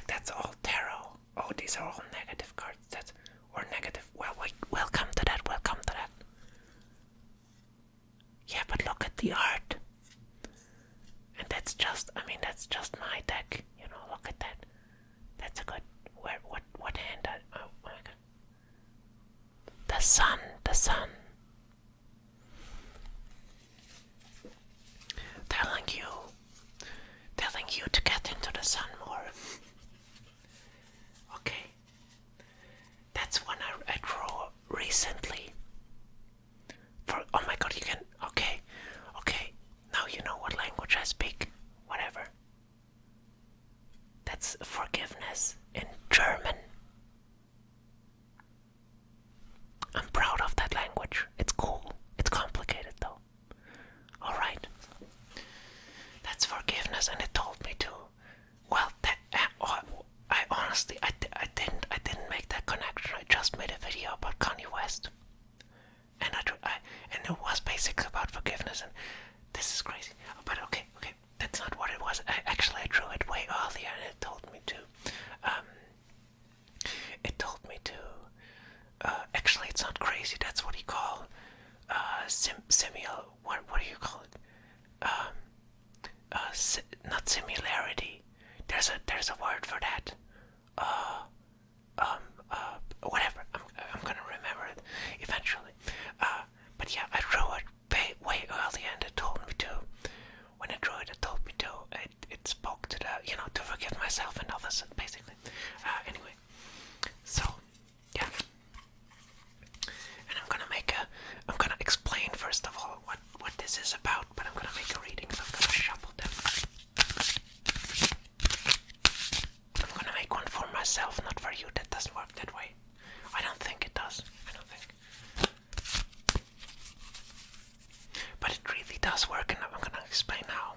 like that's all tarot. Oh, these are all negative cards. Or negative. Well, we'll come to that. We'll come to that. Yeah, but look at the art. And that's just my deck. Look at that. That's a good. What hand? Oh my god. The sun. Telling you to get into the sun more. Okay. That's one I drew recently. Oh my god, you can. Okay. Now you know what language I speak. Whatever. That's forgiveness in German. I'm proud of that language. It's cool. It's complicated though. Alright. That's forgiveness, and it told me to. Well, I honestly, I didn't make that connection. I just made a video about Kanye West, and and it was basically about forgiveness, and this is crazy. But okay, that's not what it was. I drew it way earlier, and it told me to. Actually, it's not crazy. That's what you call What do you call it? Not similarity. There's a word for that. Whatever. I'm gonna remember it eventually. But yeah, I drew it way earlier, and it told me to. When I drew it, it told me to. It spoke to to forgive myself and others, basically. Anyway, so yeah, and I'm gonna explain first of all what this is about, but I'm gonna make a reading, so I'm gonna shuffle them. I'm gonna make one for myself, not for you. That doesn't work that way. I don't think it does. But it really does work, and I'm gonna explain how.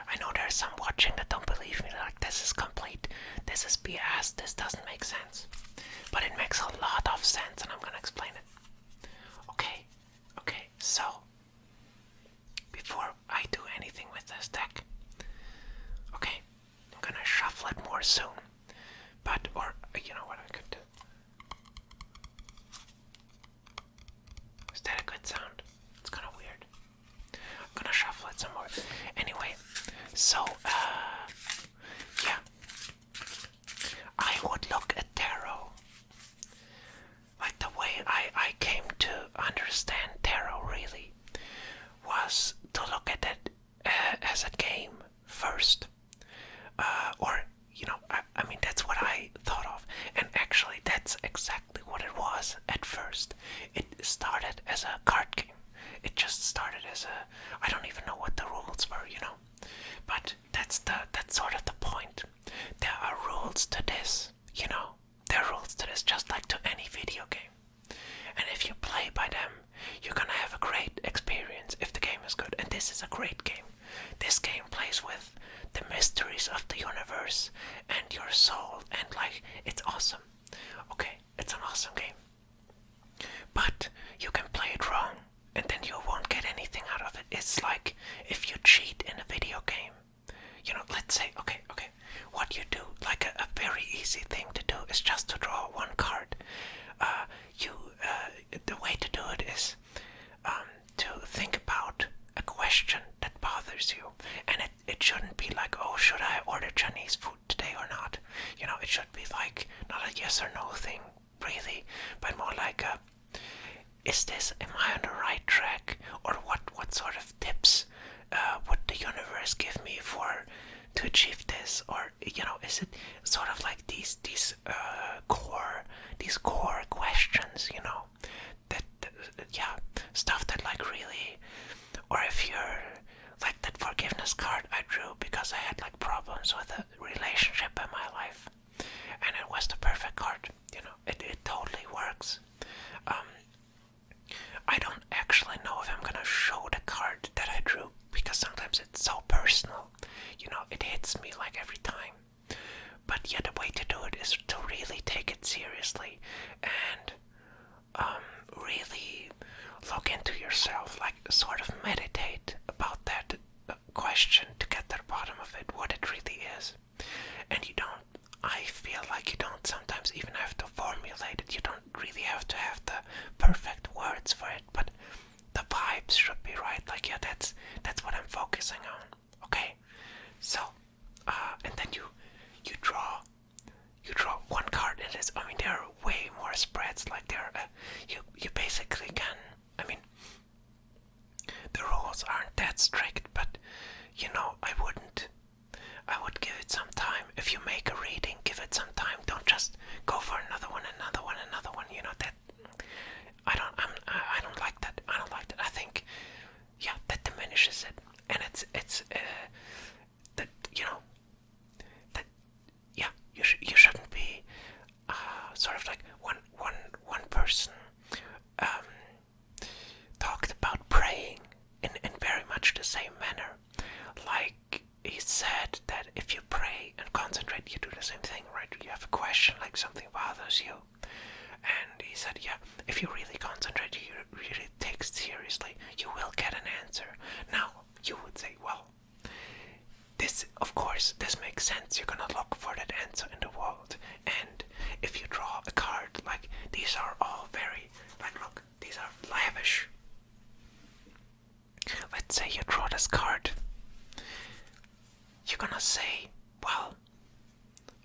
I know there's some watching that don't believe me, like this is complete, this is BS, this doesn't make sense. But it makes a lot of sense, and I'm gonna explain it. Okay, so before I do anything with this deck, okay, I'm gonna shuffle it more soon. Or you know what I could do? Is that a good sound? It's kind of weird. I'm gonna shuffle it some more. Anyway, so, yeah. I would look at tarot. Like the way I came to understand tarot really was to look at it as a game first. I mean, that's what I thought of. And actually, that's exactly what it was at first. It started as a card game. It just started as I don't even know what the rules were, But that's sort of the point. There are rules to this, There are rules to this, just like to any video game. And if you play by them, you're gonna have a great experience if the game is good. And this is a great game. This game plays with the mysteries of the universe and your soul, and it's awesome. Okay, it's an awesome game. But you can play it wrong, and then you won't get anything out of it. It's like if you cheat in a video game. Let's say, okay, what you do, like a very easy thing to do is just to draw one card. The way to do it is to think about a question that bothers you, and it shouldn't be like, oh, should I order Chinese food today or not? It should be like not a yes or no thing, really, but more like am I on the right track, or what sort of tips would the universe give me to achieve this, or is it sort of like these core questions, that stuff that really, or if you're like that forgiveness card I drew because I had problems with a relationship in my life, and it was the perfect card. It totally works. I don't actually know if I'm gonna show the card that I drew because sometimes it's so personal. It hits me every time. But yeah, the way to do it is to really take it seriously and really look into yourself, like sort of meditate about that question to get to the bottom of it, what it really is. And you don't, I feel like you don't sometimes even have to formulate it. You don't really have to have the perfect words for it, but the vibes should be right. Like, yeah, that's what I'm focusing on. Okay, so and then you draw one card. It is, I mean, there are way more spreads. Like there, you basically can. I mean, the rules aren't that strict, but I would give it some time. If you make a reading, give it some time. Don't just go for another one, another one, another one. You know that I don't like that. I don't like that. I think, yeah, that diminishes it, and it's that that yeah, you shouldn't be sort of like one person um, talked about praying in very much the same manner. Like he said that if you pray and concentrate, you do the same thing, right? You have a question, like something bothers you. And he said, yeah, if you really concentrate, you really take it seriously, you will get an answer. Now, you would say, well, this, of course, this makes sense. You're gonna look for that answer in the world. And if you draw a card, like, these are all very, like, look, these are lavish. Let's say you draw this card. You're gonna say, well,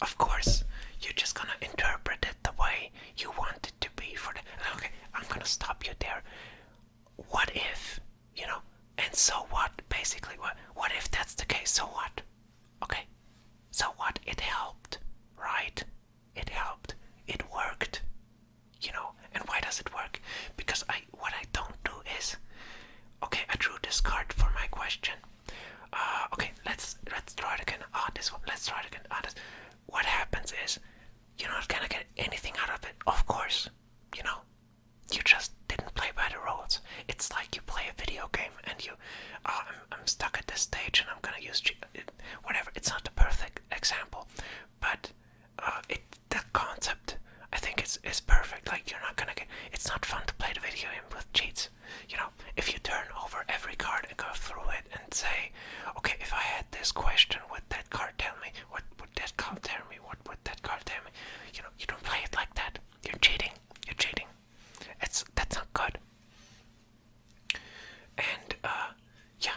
of course, you're just gonna interpret it the way you want it to be for the. Okay, I'm gonna stop you there. What if, and so what, basically, what if that's the case? So what? Okay, so what? It helped, right? It helped. It worked, and why does it work? Because what I don't do is, okay, I drew this card for my question. Okay, let's try it again. This one. Let's try it again. What happens is, you're not gonna get anything out of it. Of course, you just didn't play by the rules. It's like you play a video game and I'm stuck at this stage and I'm gonna use whatever. It's not the perfect example, but the concept, I think, is perfect. Like, you're not gonna get. It's not fun to play the video game with cheats. If you turn over every card and go through it and say, okay, if I had this question, would that card tell me? What would that card tell me? What would that card tell me? You don't play it like that. You're cheating. You're cheating. That's not good. And yeah,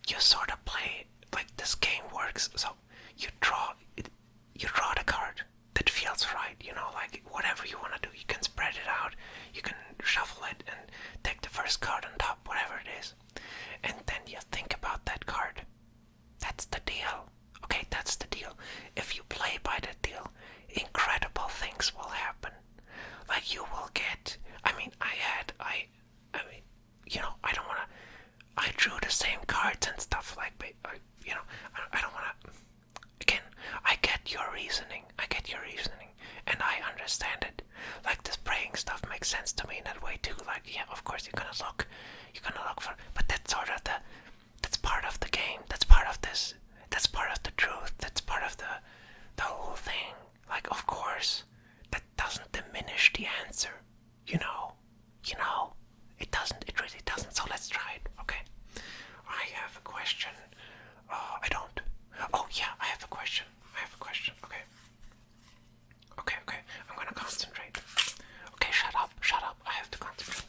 you sort of play like this game works. So you draw the card that feels right. Like whatever you want to do, you can spread it out. You can shuffle it and take the first card on top, whatever it is, and then you think about that card. That's the deal. Okay, that's the deal. If you play by the deal, incredible things will happen. Like, you will get. I mean, I don't wanna. I drew the same cards and stuff, like, but I don't wanna. Again, I get your reasoning. And I understand it. Like, this praying stuff makes sense to me in that way too. Like, yeah, of course you're gonna look for, but that's sort of that's part of the game. That's part of this. That's part of the truth. That's part of the whole thing. Like, of course, that doesn't diminish the answer. It doesn't. It really doesn't. So let's try it. Okay. I have a question. I don't. Oh yeah, I have a question. Okay. Okay. I'm gonna concentrate. Okay, shut up. I have to concentrate.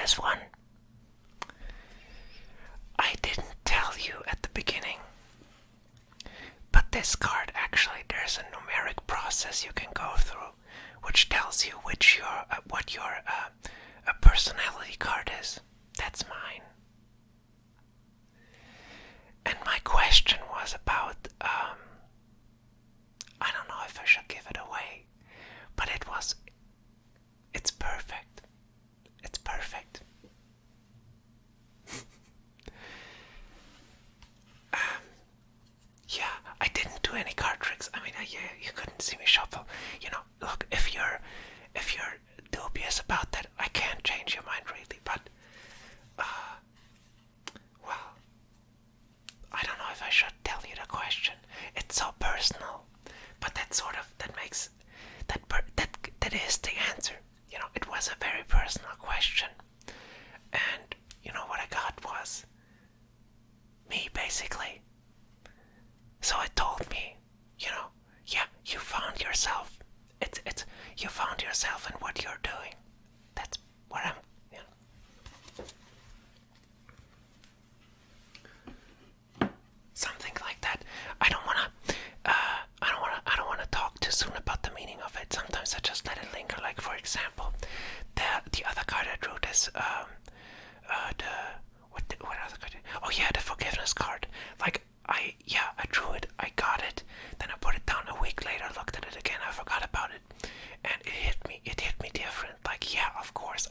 this one? I didn't tell you at the beginning, but this card actually, there's a numeric process you can go through, which tells you what your a personality card is. That's mine. And my question was about I don't know if I should give it away, but it's perfect. It's perfect. Yeah, I didn't do any card tricks. I mean, you couldn't see me shuffle. Look, if you're dubious about that, I can't change your mind really. But, well, I don't know if I should tell you the question. It's so personal, but that makes that is the answer. It was a very personal question, and what I got was me basically. So it told me, yeah, you found yourself. You found yourself in what you're doing. That's what I'm. Something like that. I don't wanna. I don't wanna talk too soon about the meaning of it. Sometimes I just let it linger. Like for example, the other card I drew this what other card? Oh yeah, the forgiveness card. Like I drew it, I got it, then I put it down a week later, looked at it again, I forgot about it, and it hit me different. Like yeah, of course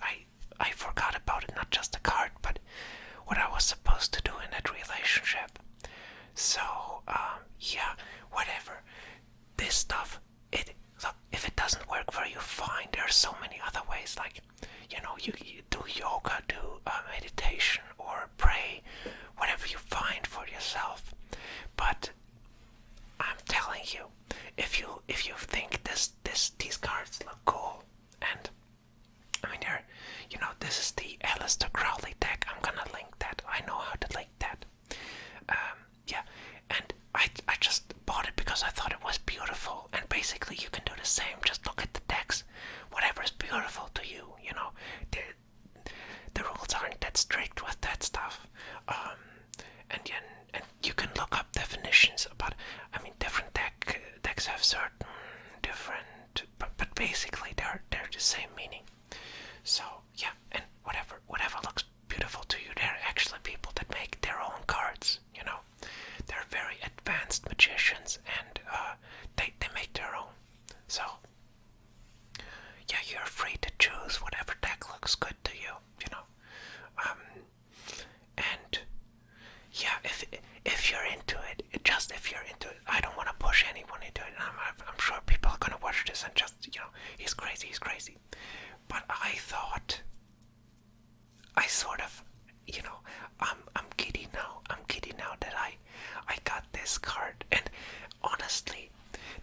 I forgot about it, not just the card, but what I was supposed to do in that relationship. So yeah, whatever. This stuff, look, if it doesn't work for you, fine. There are so many other ways. Like you do yoga, do meditation, or pray, whatever you find for yourself. But I'm telling you, if you think these cards look cool, and I mean this is the Aleister Crowley deck. I'm gonna link that. I know how to link that. Yeah, and I just bought it because I thought it was beautiful. And basically, you can do the same. Just look at the decks. Whatever is beautiful to you, the rules aren't that strict with that stuff. And you can look up definitions about. I mean, different decks have certain different, but basically they're the same meaning. So yeah, and whatever looks beautiful to you, there are actually people that make their own cards. They're very advanced magicians, and they make their own. So yeah, you're free to choose whatever deck looks good to you. And yeah, if you're into it, if you're into it, I don't want to push anyone into it. I'm sure people are gonna watch this and just he's crazy. But I thought, I sort of, I'm giddy now. I'm giddy now that I got this card. And honestly,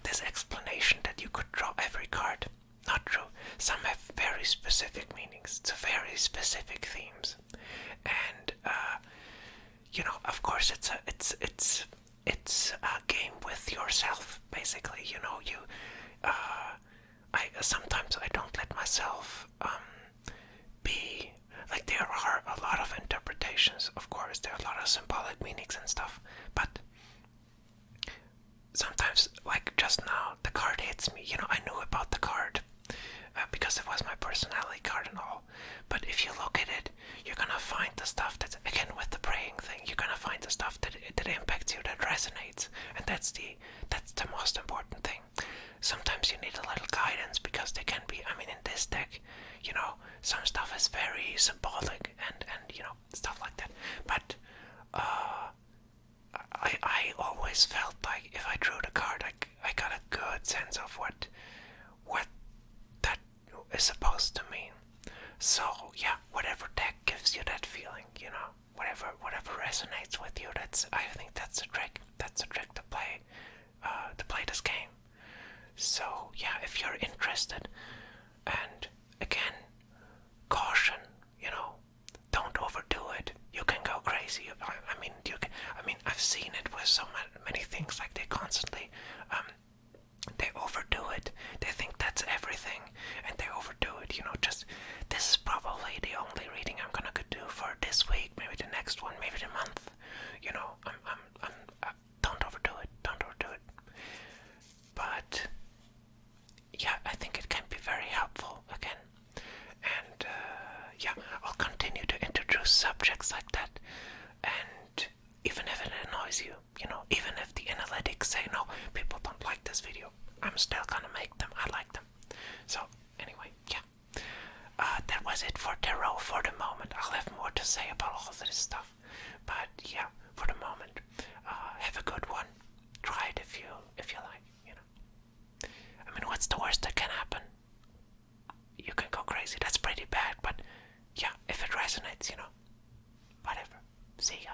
this explanation that you could draw every card, not true. Some have very specific meanings to very specific themes, and of course, it's a game with yourself. Basically, sometimes I don't let myself be like, there are a lot of interpretations. Of course, there are a lot of symbolic meanings and stuff, but sometimes, like just now, the card hits me. I knew about the card because it was my personality card and all. But if you look at it, you're gonna find the stuff that's, again, with the praying thing, you're gonna find the stuff that impacts you, that resonates, and that's the most important thing. Sometimes you need a little guidance because they can be. I mean, in this deck, some stuff is very symbolic and stuff like that. But I always felt like if I drew the card, I got a good sense of what that is supposed to mean. So yeah, whatever deck gives you that feeling, whatever resonates with you, I think that's a trick. That's a trick to play this game. So yeah, if you're interested, and again, caution, don't overdo it. You can go crazy. I mean, I've seen it with so many things. Like they constantly, they overdo it. They think that's everything, and they overdo it. Just this is probably the only reading I'm But yeah, if it resonates, whatever. See ya.